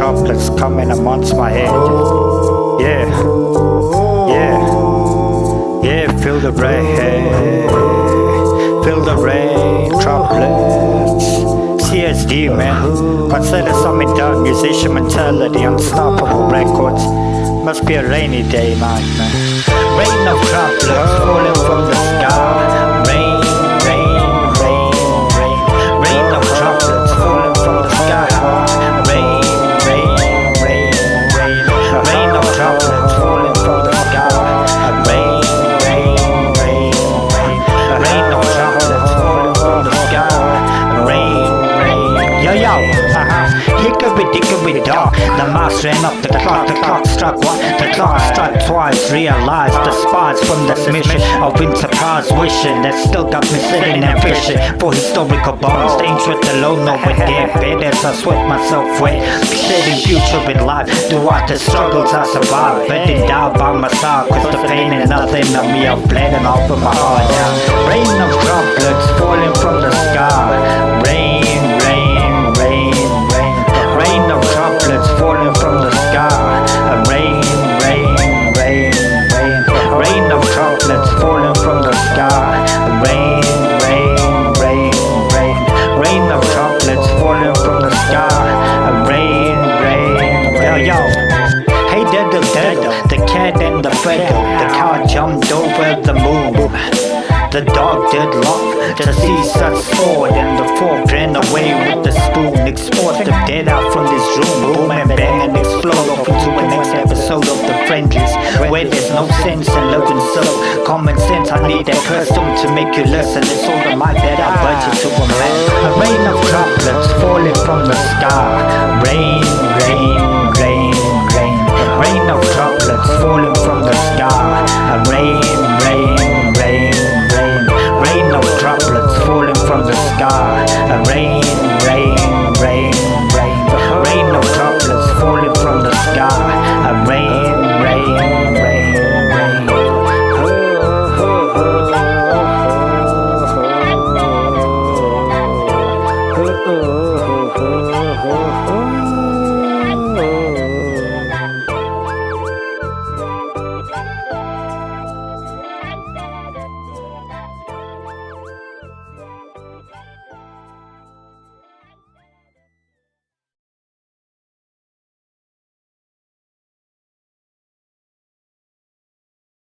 droplets coming amongst my head. Yeah, yeah, yeah, feel the rain, feel the rain, droplets. CSD, man, consider something done. Musician mentality, unstoppable records. Must be a rainy day night, man. Rain of droplets falling from the sky. Rain, rain, rain, rain. Rain of droplets falling from the sky. Rain, rain, rain, rain. Rain of droplets falling from the sky. Rain, rain, rain, rain. Rain of droplets falling from the sky. Rain, rain. Yo, yo, hickory dog. The mouse ran up the clock struck one, the clock struck twice. Realized the spies from this mission of enterprise wishing that still got me sitting and fishing for historical bones. Things with the low note with their bed as I sweat myself wet. Shedding future in life throughout the struggles I survived. Bedding down by my side, cause the pain and nothing of me are bleeding off of my heart now. Rain of droplets falling from the sky. Rain, rain, rain, rain. Rain of droplets falling from the sky. Rain, rain, rain, rain. Rain of droplets falling from the sky. Rain, rain, rain, rain. Rain of droplets falling from the sky. Rain, rain, yo, yo. Hey, diddle, the cat and the feather. The car jumped over the moon. The dog did love to see such sword, and the fork ran away with the spoon. Export the dead out from this room. Boom and bang and explode off into the next episode of the Friendlies, where there's no sense in loving solo. Common sense, I need that custom to make you listen. It's all the mic that I budget to a man. A rain of droplets falling from the sky. Rain, rain, rain, rain. Rain of droplets falling from the sky. Rain, rain, rain, rain. Rain of droplets falling from the sky. Rain,